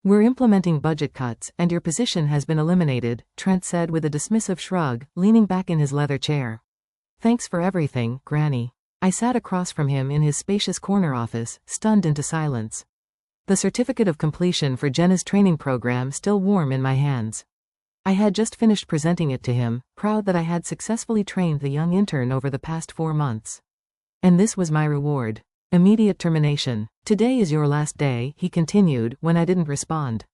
We're implementing budget cuts, and your position has been eliminated, Trent said with a dismissive shrug, leaning back in his leather chair. Thanks for everything, Granny. I sat across from him in his spacious corner office, stunned into silence. The certificate of completion for Jenna's training program still warm in my hands. I had just finished presenting it to him, proud that I had successfully trained the young intern over the past 4 months. And this was my reward. Immediate termination. Today is your last day, he continued, when I didn't respond.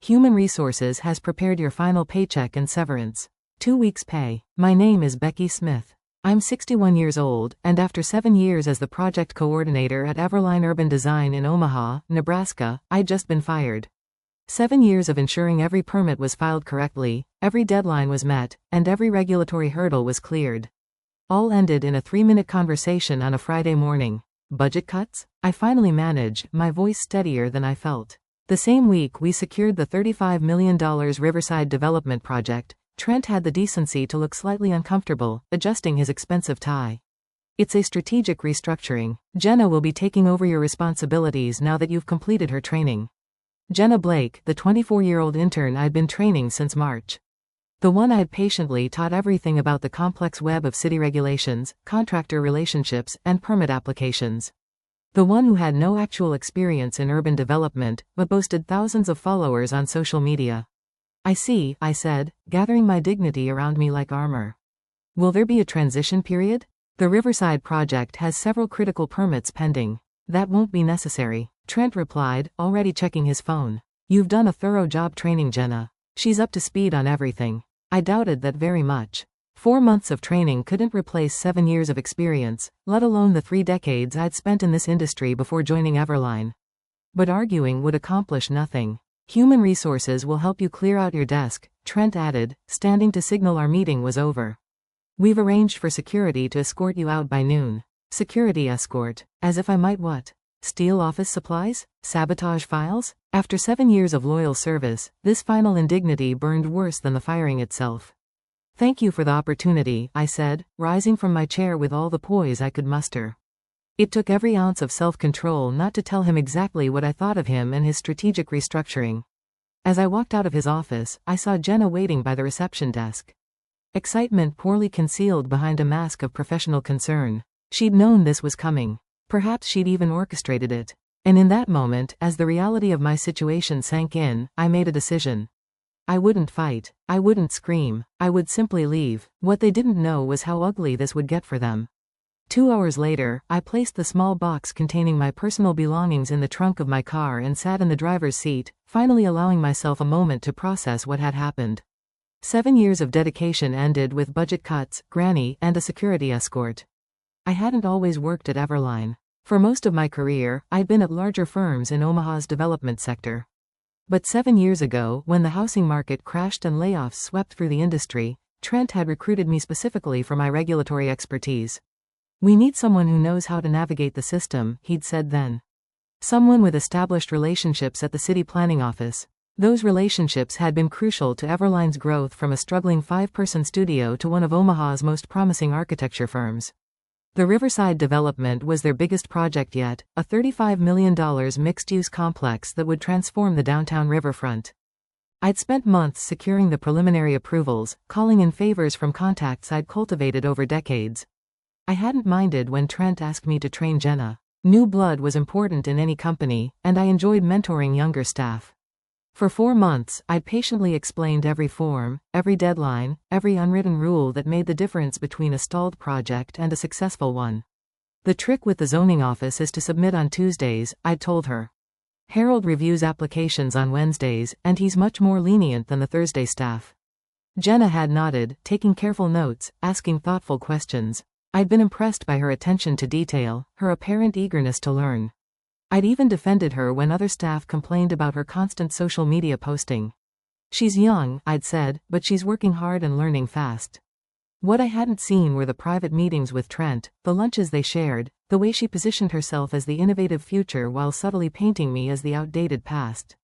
Human Resources has prepared your final paycheck and severance. 2 weeks' pay. My name is Becky Smith. I'm 61 years old, and after 7 years as the project coordinator at Everline Urban Design in Omaha, Nebraska, I'd just been fired. 7 years of ensuring every permit was filed correctly, every deadline was met, and every regulatory hurdle was cleared. All ended in a 3-minute conversation on a Friday morning. Budget cuts? I finally managed, my voice steadier than I felt. The same week we secured the $35 million Riverside development project. Trent had the decency to look slightly uncomfortable, adjusting his expensive tie. It's a strategic restructuring. Jenna will be taking over your responsibilities now that you've completed her training. Jenna Blake, the 24-year-old intern I'd been training since March. The one I'd patiently taught everything about the complex web of city regulations, contractor relationships, and permit applications. The one who had no actual experience in urban development, but boasted thousands of followers on social media. I see, I said, gathering my dignity around me like armor. Will there be a transition period? The Riverside project has several critical permits pending. That won't be necessary, Trent replied, already checking his phone. You've done a thorough job training Jenna. She's up to speed on everything. I doubted that very much. 4 months of training couldn't replace 7 years of experience, let alone the 3 decades I'd spent in this industry before joining Everline. But arguing would accomplish nothing. Human Resources will help you clear out your desk, Trent added, standing to signal our meeting was over. We've arranged for security to escort you out by noon. Security escort. As if I might what? Steal office supplies? Sabotage files? After 7 years of loyal service, this final indignity burned worse than the firing itself. Thank you for the opportunity, I said, rising from my chair with all the poise I could muster. It took every ounce of self-control not to tell him exactly what I thought of him and his strategic restructuring. As I walked out of his office, I saw Jenna waiting by the reception desk. Excitement poorly concealed behind a mask of professional concern. She'd known this was coming. Perhaps she'd even orchestrated it. And in that moment, as the reality of my situation sank in, I made a decision. I wouldn't fight. I wouldn't scream. I would simply leave. What they didn't know was how ugly this would get for them. 2 hours later, I placed the small box containing my personal belongings in the trunk of my car and sat in the driver's seat, finally allowing myself a moment to process what had happened. 7 years of dedication ended with budget cuts, Granny, and a security escort. I hadn't always worked at Everline. For most of my career, I'd been at larger firms in Omaha's development sector. But 7 years ago, when the housing market crashed and layoffs swept through the industry, Trent had recruited me specifically for my regulatory expertise. We need someone who knows how to navigate the system, he'd said then. Someone with established relationships at the city planning office. Those relationships had been crucial to Everline's growth from a struggling 5-person studio to one of Omaha's most promising architecture firms. The Riverside development was their biggest project yet, a $35 million mixed-use complex that would transform the downtown riverfront. I'd spent months securing the preliminary approvals, calling in favors from contacts I'd cultivated over decades. I hadn't minded when Trent asked me to train Jenna. New blood was important in any company, and I enjoyed mentoring younger staff. For 4 months, I'd patiently explained every form, every deadline, every unwritten rule that made the difference between a stalled project and a successful one. The trick with the zoning office is to submit on Tuesdays, I'd told her. Harold reviews applications on Wednesdays, and he's much more lenient than the Thursday staff. Jenna had nodded, taking careful notes, asking thoughtful questions. I'd been impressed by her attention to detail, her apparent eagerness to learn. I'd even defended her when other staff complained about her constant social media posting. She's young, I'd said, but she's working hard and learning fast. What I hadn't seen were the private meetings with Trent, the lunches they shared, the way she positioned herself as the innovative future while subtly painting me as the outdated past.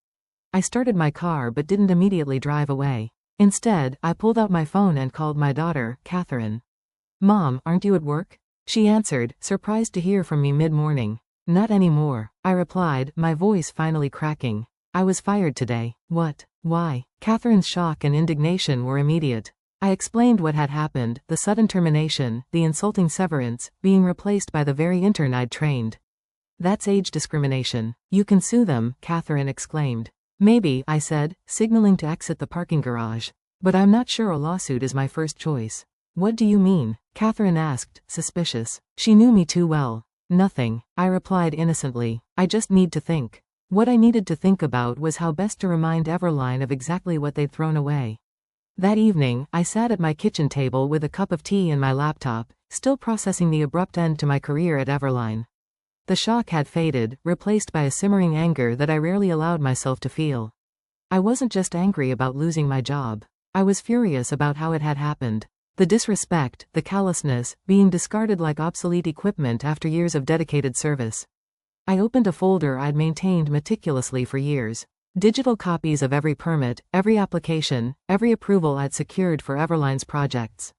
I started my car but didn't immediately drive away. Instead, I pulled out my phone and called my daughter, Catherine. "Mom, aren't you at work?" She answered, surprised to hear from me mid-morning. "Not anymore," I replied, my voice finally cracking. I was fired today. What? Why? Catherine's shock and indignation were immediate. I explained what had happened, the sudden termination, the insulting severance, being replaced by the very intern I'd trained. That's age discrimination. You can sue them, Catherine exclaimed. Maybe, I said, signaling to exit the parking garage. But I'm not sure a lawsuit is my first choice. What do you mean? Catherine asked, suspicious. She knew me too well. Nothing, I replied innocently. I just need to think. What I needed to think about was how best to remind Everline of exactly what they'd thrown away. That evening, I sat at my kitchen table with a cup of tea and my laptop, still processing the abrupt end to my career at Everline. The shock had faded, replaced by a simmering anger that I rarely allowed myself to feel. I wasn't just angry about losing my job. I was furious about how it had happened. The disrespect, the callousness, being discarded like obsolete equipment after years of dedicated service. I opened a folder I'd maintained meticulously for years. Digital copies of every permit, every application, every approval I'd secured for Everline's projects.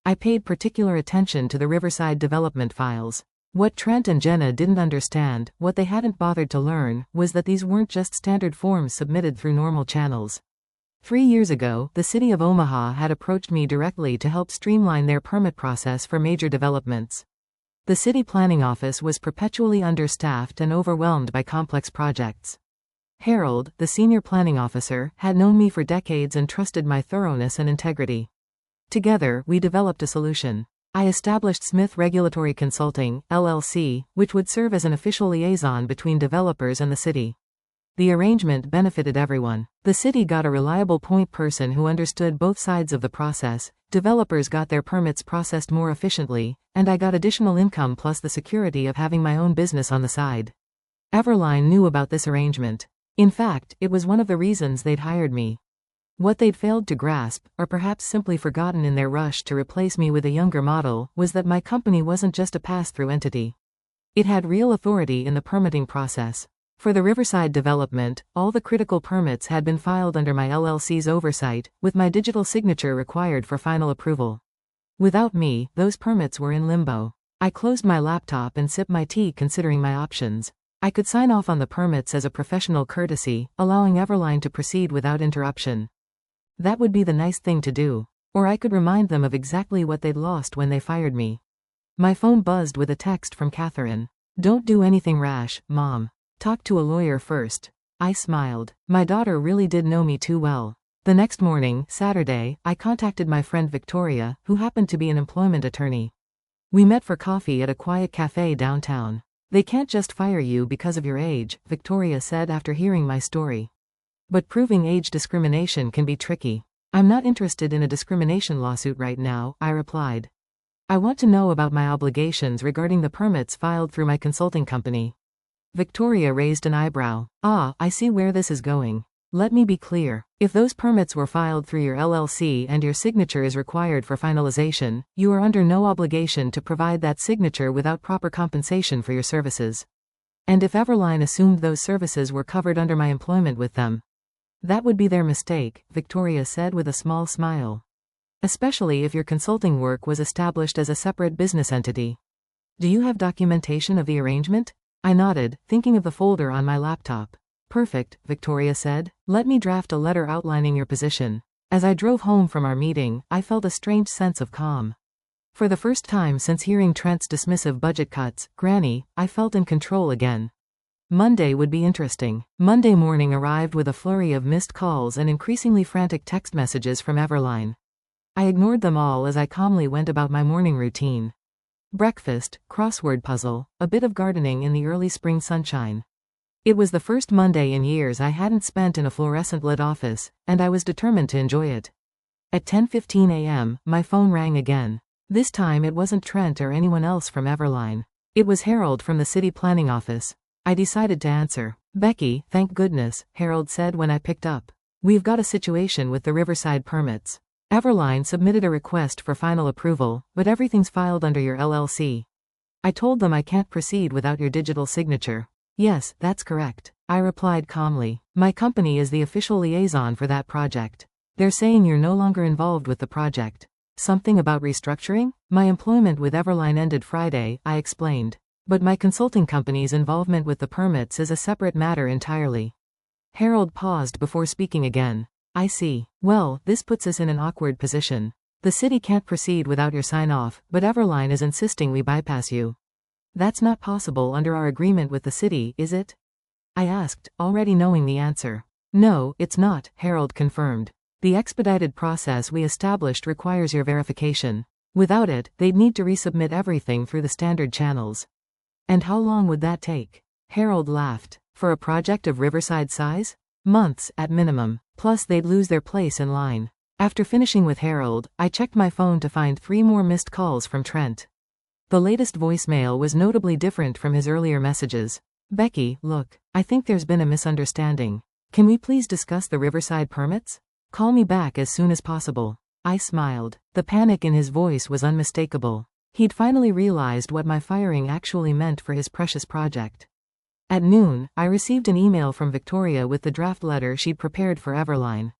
I paid particular attention to the Riverside development files. What Trent and Jenna didn't understand, what they hadn't bothered to learn, was that these weren't just standard forms submitted through normal channels. 3 years ago, the city of Omaha had approached me directly to help streamline their permit process for major developments. The city planning office was perpetually understaffed and overwhelmed by complex projects. Harold, the senior planning officer, had known me for decades and trusted my thoroughness and integrity. Together, we developed a solution. I established Smith Regulatory Consulting, LLC, which would serve as an official liaison between developers and the city. The arrangement benefited everyone. The city got a reliable point person who understood both sides of the process, developers got their permits processed more efficiently, and I got additional income plus the security of having my own business on the side. Everline knew about this arrangement. In fact, it was one of the reasons they'd hired me. What they'd failed to grasp, or perhaps simply forgotten in their rush to replace me with a younger model, was that my company wasn't just a pass-through entity. It had real authority in the permitting process. For the Riverside development, all the critical permits had been filed under my LLC's oversight, with my digital signature required for final approval. Without me, those permits were in limbo. I closed my laptop and sipped my tea considering my options. I could sign off on the permits as a professional courtesy, allowing Everline to proceed without interruption. That would be the nice thing to do. Or I could remind them of exactly what they'd lost when they fired me. My phone buzzed with a text from Catherine. Don't do anything rash, Mom. Talk to a lawyer first. I smiled. My daughter really did know me too well. The next morning, Saturday, I contacted my friend Victoria, who happened to be an employment attorney. We met for coffee at a quiet cafe downtown. They can't just fire you because of your age, Victoria said after hearing my story. But proving age discrimination can be tricky. I'm not interested in a discrimination lawsuit right now, I replied. I want to know about my obligations regarding the permits filed through my consulting company. Victoria raised an eyebrow. Ah, I see where this is going. Let me be clear. If those permits were filed through your LLC and your signature is required for finalization, you are under no obligation to provide that signature without proper compensation for your services. And if Everline assumed those services were covered under my employment with them, that would be their mistake, Victoria said with a small smile. Especially if your consulting work was established as a separate business entity. Do you have documentation of the arrangement? I nodded, thinking of the folder on my laptop. Perfect, Victoria said. Let me draft a letter outlining your position. As I drove home from our meeting, I felt a strange sense of calm. For the first time since hearing Trent's dismissive budget cuts, Granny, I felt in control again. Monday would be interesting. Monday morning arrived with a flurry of missed calls and increasingly frantic text messages from Everline. I ignored them all as I calmly went about my morning routine. Breakfast, crossword puzzle, a bit of gardening in the early spring sunshine. It was the first Monday in years I hadn't spent in a fluorescent-lit office, and I was determined to enjoy it. At 10:15 a.m., my phone rang again. This time it wasn't Trent or anyone else from Everline. It was Harold from the city planning office. I decided to answer. Becky, thank goodness, Harold said when I picked up. We've got a situation with the Riverside permits. Everline submitted a request for final approval, but everything's filed under your LLC. I told them I can't proceed without your digital signature. Yes, that's correct, I replied calmly. My company is the official liaison for that project. They're saying you're no longer involved with the project. Something about restructuring? My employment with Everline ended Friday, I explained. But my consulting company's involvement with the permits is a separate matter entirely. Harold paused before speaking again. I see. Well, this puts us in an awkward position. The city can't proceed without your sign-off, but Everline is insisting we bypass you. That's not possible under our agreement with the city, is it? I asked, already knowing the answer. No, it's not, Harold confirmed. The expedited process we established requires your verification. Without it, they'd need to resubmit everything through the standard channels. And how long would that take? Harold laughed. For a project of Riverside size? Months, at minimum. Plus they'd lose their place in line. After finishing with Harold, I checked my phone to find 3 more missed calls from Trent. The latest voicemail was notably different from his earlier messages. Becky, look, I think there's been a misunderstanding. Can we please discuss the Riverside permits? Call me back as soon as possible. I smiled. The panic in his voice was unmistakable. He'd finally realized what my firing actually meant for his precious project. At noon, I received an email from Victoria with the draft letter she'd prepared for Everline.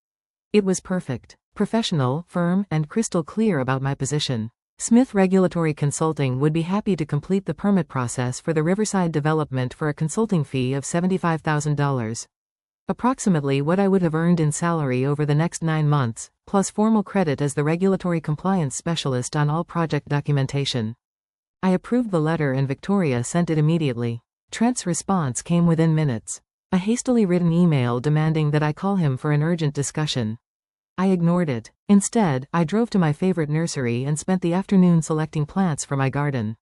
It was perfect. Professional, firm, and crystal clear about my position. Smith Regulatory Consulting would be happy to complete the permit process for the Riverside development for a consulting fee of $75,000. Approximately what I would have earned in salary over the next 9 months, plus formal credit as the regulatory compliance specialist on all project documentation. I approved the letter and Victoria sent it immediately. Trent's response came within minutes. A hastily written email demanding that I call him for an urgent discussion. I ignored it. Instead, I drove to my favorite nursery and spent the afternoon selecting plants for my garden.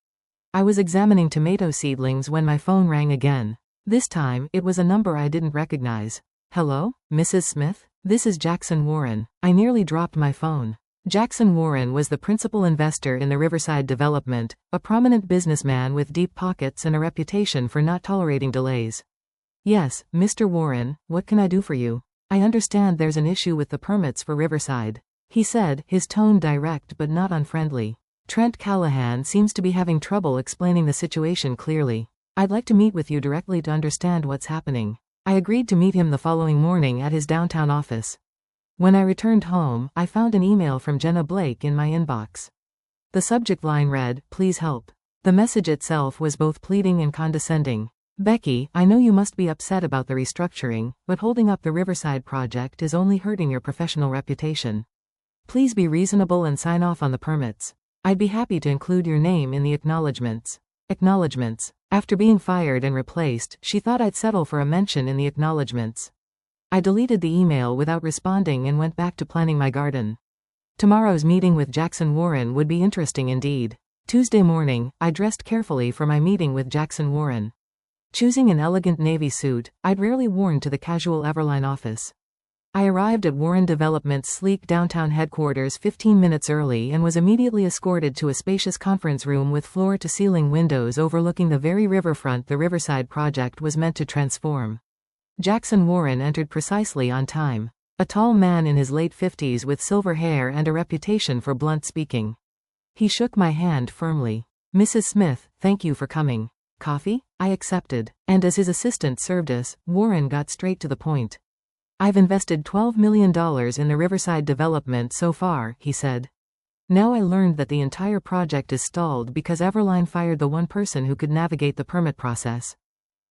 I was examining tomato seedlings when my phone rang again. This time, it was a number I didn't recognize. Hello, Mrs. Smith? This is Jackson Warren. I nearly dropped my phone. Jackson Warren was the principal investor in the Riverside development, a prominent businessman with deep pockets and a reputation for not tolerating delays. Yes, Mr. Warren, what can I do for you? I understand there's an issue with the permits for Riverside, he said, his tone direct but not unfriendly. Trent Callahan seems to be having trouble explaining the situation clearly. I'd like to meet with you directly to understand what's happening. I agreed to meet him the following morning at his downtown office. When I returned home, I found an email from Jenna Blake in my inbox. The subject line read, "Please help." The message itself was both pleading and condescending. Becky, I know you must be upset about the restructuring, but holding up the Riverside project is only hurting your professional reputation. Please be reasonable and sign off on the permits. I'd be happy to include your name in the acknowledgements. Acknowledgements. After being fired and replaced, she thought I'd settle for a mention in the acknowledgements. I deleted the email without responding and went back to planning my garden. Tomorrow's meeting with Jackson Warren would be interesting indeed. Tuesday morning, I dressed carefully for my meeting with Jackson Warren. Choosing an elegant navy suit, I'd rarely worn to the casual Everline office. I arrived at Warren Development's sleek downtown headquarters 15 minutes early and was immediately escorted to a spacious conference room with floor-to-ceiling windows overlooking the very riverfront the Riverside project was meant to transform. Jackson Warren entered precisely on time. A tall man in his late 50s with silver hair and a reputation for blunt speaking. He shook my hand firmly. Mrs. Smith, thank you for coming. Coffee? I accepted, and as his assistant served us, Warren got straight to the point. I've invested $12 million in the Riverside development so far, he said. Now I learned that the entire project is stalled because Everline fired the one person who could navigate the permit process.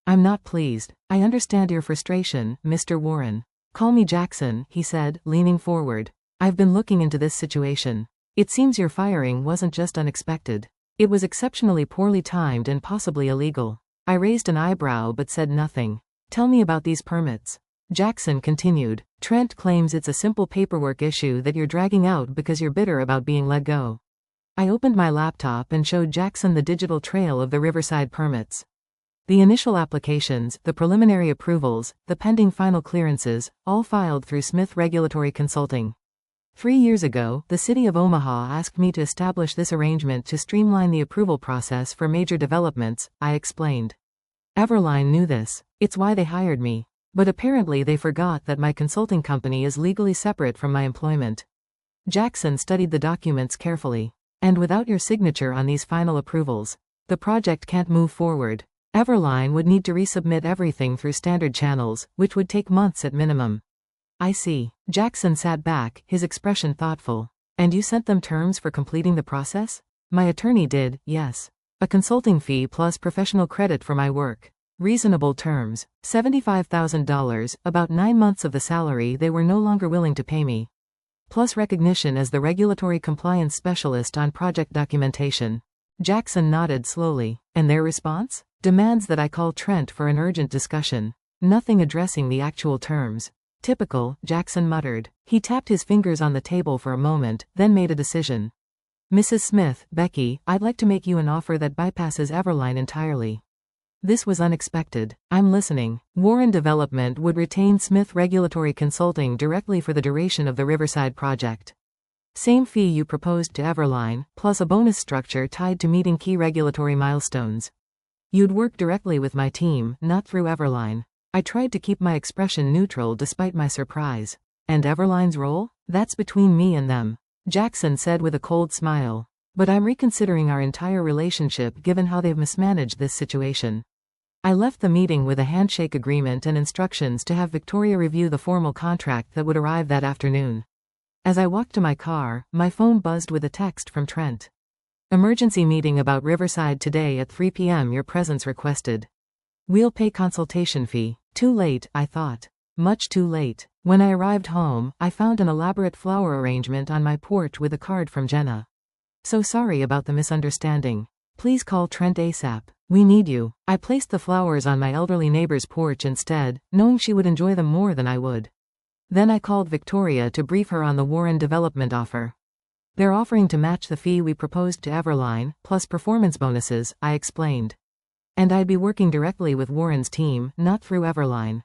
I'm not pleased. I understand your frustration, Mr. Warren. Call me Jackson, he said, leaning forward. I've been looking into this situation. It seems your firing wasn't just unexpected. It was exceptionally poorly timed and possibly illegal. I raised an eyebrow but said nothing. Tell me about these permits. Jackson continued. Trent claims it's a simple paperwork issue that you're dragging out because you're bitter about being let go. I opened my laptop and showed Jackson the digital trail of the Riverside permits. The initial applications, the preliminary approvals, the pending final clearances, all filed through Smith Regulatory Consulting. 3 years ago, the City of Omaha asked me to establish this arrangement to streamline the approval process for major developments, I explained. Everline knew this. It's why they hired me. But apparently they forgot that my consulting company is legally separate from my employment. Jackson studied the documents carefully. And without your signature on these final approvals, the project can't move forward. Everline would need to resubmit everything through standard channels, which would take months at minimum. I see. Jackson sat back, his expression thoughtful. And you sent them terms for completing the process? My attorney did, yes. A consulting fee plus professional credit for my work. Reasonable terms. $75,000, about 9 months of the salary they were no longer willing to pay me. Plus recognition as the regulatory compliance specialist on project documentation. Jackson nodded slowly. And their response? Demands that I call Trent for an urgent discussion. Nothing addressing the actual terms. Typical, Jackson muttered. He tapped his fingers on the table for a moment, then made a decision. Mrs. Smith, Becky, I'd like to make you an offer that bypasses Everline entirely. This was unexpected. I'm listening. Warren Development would retain Smith Regulatory Consulting directly for the duration of the Riverside project. Same fee you proposed to Everline, plus a bonus structure tied to meeting key regulatory milestones. You'd work directly with my team, not through Everline. I tried to keep my expression neutral despite my surprise. And Everline's role? That's between me and them, Jackson said with a cold smile. But I'm reconsidering our entire relationship given how they've mismanaged this situation. I left the meeting with a handshake agreement and instructions to have Victoria review the formal contract that would arrive that afternoon. As I walked to my car, my phone buzzed with a text from Trent. Emergency meeting about Riverside today at 3 p.m. Your presence requested. We'll pay consultation fee. Too late, I thought. Much too late. When I arrived home, I found an elaborate flower arrangement on my porch with a card from Jenna. So sorry about the misunderstanding. Please call Trent ASAP. We need you. I placed the flowers on my elderly neighbor's porch instead, knowing she would enjoy them more than I would. Then I called Victoria to brief her on the Warren Development offer. They're offering to match the fee we proposed to Everline, plus performance bonuses, I explained. And I'd be working directly with Warren's team, not through Everline.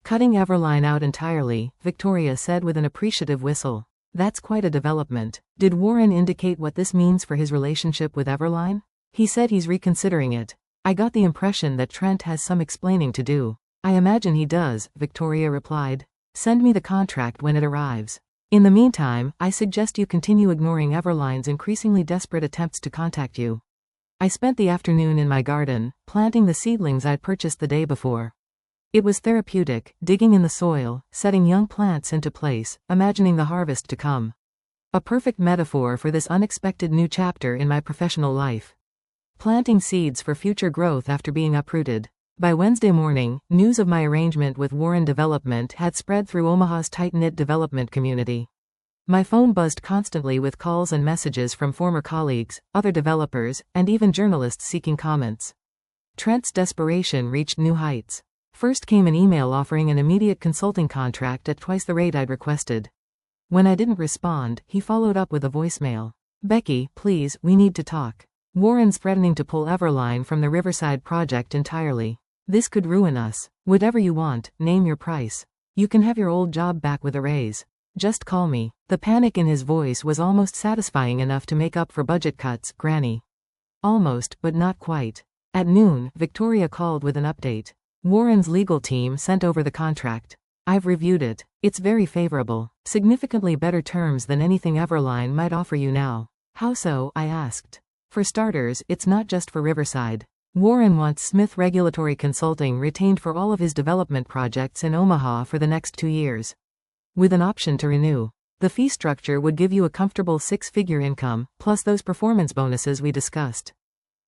Cutting Everline out entirely, Victoria said with an appreciative whistle. That's quite a development. Did Warren indicate what this means for his relationship with Everline? He said he's reconsidering it. I got the impression that Trent has some explaining to do. I imagine he does, Victoria replied. Send me the contract when it arrives. In the meantime, I suggest you continue ignoring Everline's increasingly desperate attempts to contact you. I spent the afternoon in my garden, planting the seedlings I'd purchased the day before. It was therapeutic, digging in the soil, setting young plants into place, imagining the harvest to come. A perfect metaphor for this unexpected new chapter in my professional life. Planting seeds for future growth after being uprooted. By Wednesday morning, news of my arrangement with Warren Development had spread through Omaha's tight-knit development community. My phone buzzed constantly with calls and messages from former colleagues, other developers, and even journalists seeking comments. Trent's desperation reached new heights. First came an email offering an immediate consulting contract at twice the rate I'd requested. When I didn't respond, he followed up with a voicemail. Becky, please, we need to talk. Warren's threatening to pull Everline from the Riverside project entirely. This could ruin us. Whatever you want, name your price. You can have your old job back with a raise. Just call me. The panic in his voice was almost satisfying enough to make up for budget cuts, Granny. Almost, but not quite. At noon, Victoria called with an update. Warren's legal team sent over the contract. I've reviewed it. It's very favorable. Significantly better terms than anything Everline might offer you now. How so? I asked. For starters, it's not just for Riverside. Warren wants Smith Regulatory Consulting retained for all of his development projects in Omaha for the next 2 years. With an option to renew. The fee structure would give you a comfortable 6-figure income, plus those performance bonuses we discussed.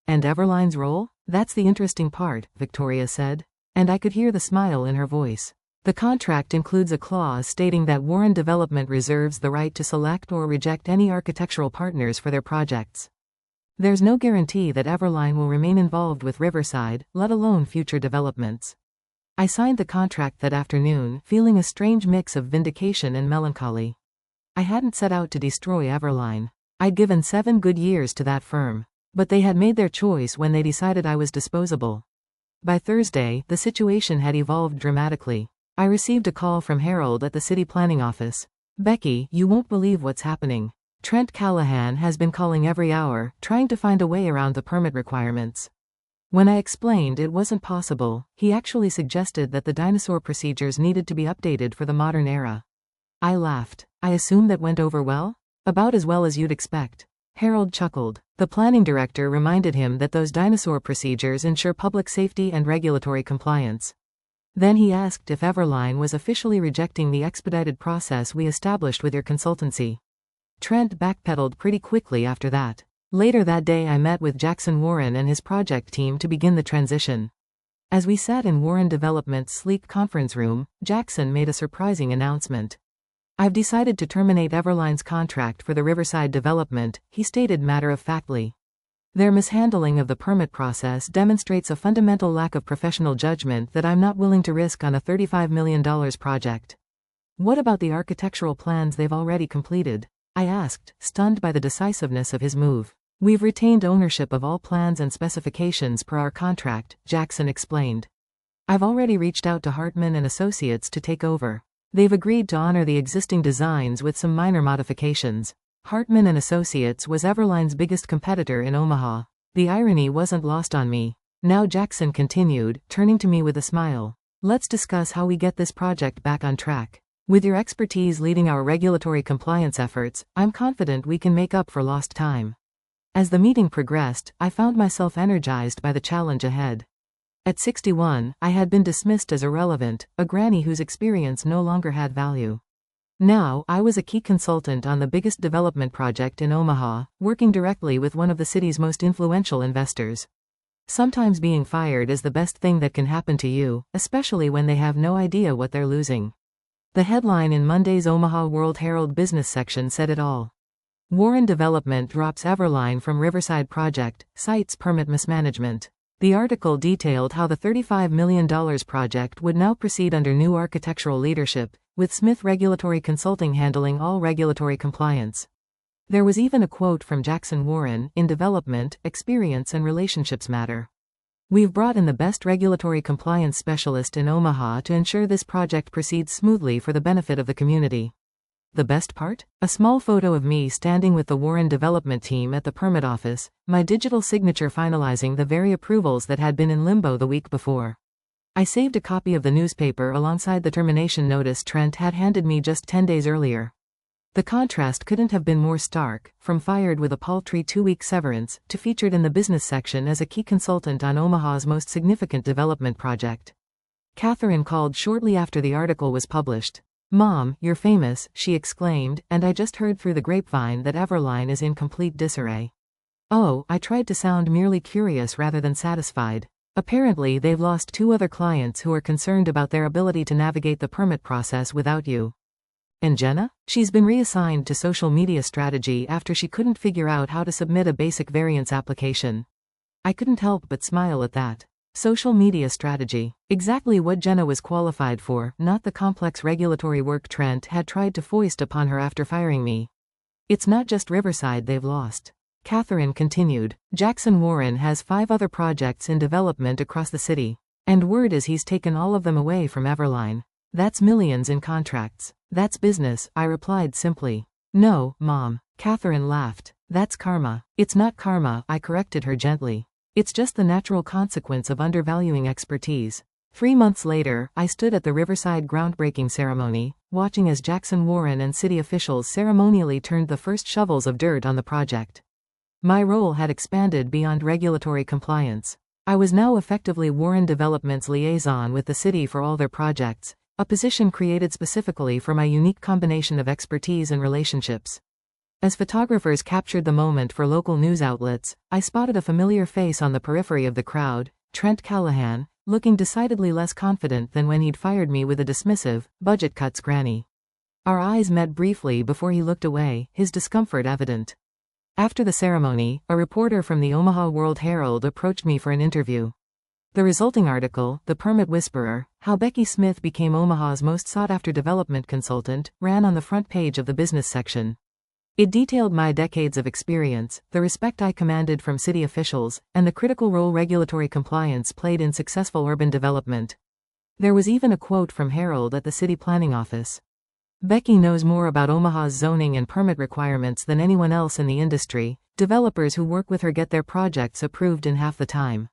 And Everline's role? That's the interesting part, Victoria said. And I could hear the smile in her voice. The contract includes a clause stating that Warren Development reserves the right to select or reject any architectural partners for their projects. There's no guarantee that Everline will remain involved with Riverside, let alone future developments. I signed the contract that afternoon, feeling a strange mix of vindication and melancholy. I hadn't set out to destroy Everline. I'd given 7 good years to that firm. But they had made their choice when they decided I was disposable. By Thursday, the situation had evolved dramatically. I received a call from Harold at the city planning office. Becky, you won't believe what's happening. Trent Callahan has been calling every hour, trying to find a way around the permit requirements. When I explained it wasn't possible, he actually suggested that the dinosaur procedures needed to be updated for the modern era. I laughed. I assume that went over well? About as well as you'd expect. Harold chuckled. The planning director reminded him that those dinosaur procedures ensure public safety and regulatory compliance. Then he asked if Everline was officially rejecting the expedited process we established with your consultancy. Trent backpedaled pretty quickly after that. Later that day I met with Jackson Warren and his project team to begin the transition. As we sat in Warren Development's sleek conference room, Jackson made a surprising announcement. "I've decided to terminate Everline's contract for the Riverside development," he stated matter-of-factly. "Their mishandling of the permit process demonstrates a fundamental lack of professional judgment that I'm not willing to risk on a $35 million project." "What about the architectural plans they've already completed?" I asked, stunned by the decisiveness of his move. "We've retained ownership of all plans and specifications per our contract," Jackson explained. "I've already reached out to Hartman and Associates to take over. They've agreed to honor the existing designs with some minor modifications." Hartman and Associates was Everline's biggest competitor in Omaha. The irony wasn't lost on me. Now Jackson continued, turning to me with a smile. "Let's discuss how we get this project back on track. With your expertise leading our regulatory compliance efforts, I'm confident we can make up for lost time." As the meeting progressed, I found myself energized by the challenge ahead. At 61, I had been dismissed as irrelevant, a granny whose experience no longer had value. Now, I was a key consultant on the biggest development project in Omaha, working directly with one of the city's most influential investors. Sometimes being fired is the best thing that can happen to you, especially when they have no idea what they're losing. The headline in Monday's Omaha World Herald business section said it all. "Warren Development drops Everline from Riverside project, cites permit mismanagement." The article detailed how the $35 million project would now proceed under new architectural leadership, with Smith Regulatory Consulting handling all regulatory compliance. There was even a quote from Jackson Warren, "In development, experience and relationships matter. We've brought in the best regulatory compliance specialist in Omaha to ensure this project proceeds smoothly for the benefit of the community." The best part? A small photo of me standing with the Warren Development team at the permit office, my digital signature finalizing the very approvals that had been in limbo the week before. I saved a copy of the newspaper alongside the termination notice Trent had handed me just 10 days earlier. The contrast couldn't have been more stark, from fired with a paltry 2-week severance, to featured in the business section as a key consultant on Omaha's most significant development project. Catherine called shortly after the article was published. "Mom, you're famous," she exclaimed, "and I just heard through the grapevine that Everline is in complete disarray." "Oh," I tried to sound merely curious rather than satisfied. "Apparently they've lost 2 other clients who are concerned about their ability to navigate the permit process without you." "And Jenna? She's been reassigned to social media strategy after she couldn't figure out how to submit a basic variance application." I couldn't help but smile at that. Social media strategy. Exactly what Jenna was qualified for, not the complex regulatory work Trent had tried to foist upon her after firing me. "It's not just Riverside they've lost," Catherine continued. "Jackson Warren has 5 other projects in development across the city. And word is he's taken all of them away from Everline. That's millions in contracts." "That's business," I replied simply. "No, Mom." Catherine laughed. "That's karma." "It's not karma," I corrected her gently. "It's just the natural consequence of undervaluing expertise." 3 months later, I stood at the Riverside groundbreaking ceremony, watching as Jackson Warren and city officials ceremonially turned the first shovels of dirt on the project. My role had expanded beyond regulatory compliance. I was now effectively Warren Development's liaison with the city for all their projects, a position created specifically for my unique combination of expertise and relationships. As photographers captured the moment for local news outlets, I spotted a familiar face on the periphery of the crowd, Trent Callahan, looking decidedly less confident than when he'd fired me with a dismissive, "Budget cuts, Granny." Our eyes met briefly before he looked away, his discomfort evident. After the ceremony, a reporter from the Omaha World Herald approached me for an interview. The resulting article, "The Permit Whisperer: How Becky Smith Became Omaha's Most Sought-After Development Consultant," ran on the front page of the business section. It detailed my decades of experience, the respect I commanded from city officials, and the critical role regulatory compliance played in successful urban development. There was even a quote from Harold at the city planning office. "Becky knows more about Omaha's zoning and permit requirements than anyone else in the industry. Developers who work with her get their projects approved in half the time."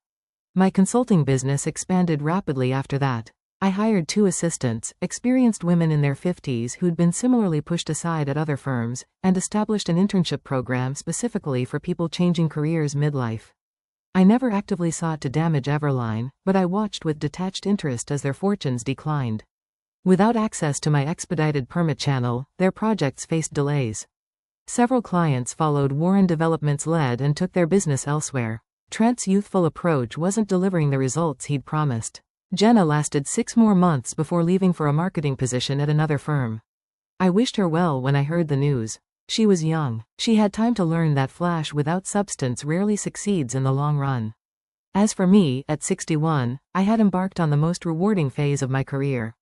My consulting business expanded rapidly after that. I hired 2 assistants, experienced women in their 50s who'd been similarly pushed aside at other firms, and established an internship program specifically for people changing careers midlife. I never actively sought to damage Everline, but I watched with detached interest as their fortunes declined. Without access to my expedited permit channel, their projects faced delays. Several clients followed Warren Development's lead and took their business elsewhere. Trent's youthful approach wasn't delivering the results he'd promised. Jenna lasted 6 more months before leaving for a marketing position at another firm. I wished her well when I heard the news. She was young. She had time to learn that flash without substance rarely succeeds in the long run. As for me, at 61, I had embarked on the most rewarding phase of my career.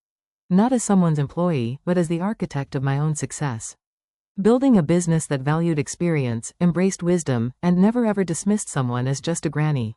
Not as someone's employee, but as the architect of my own success. Building a business that valued experience, embraced wisdom, and never ever dismissed someone as just a granny.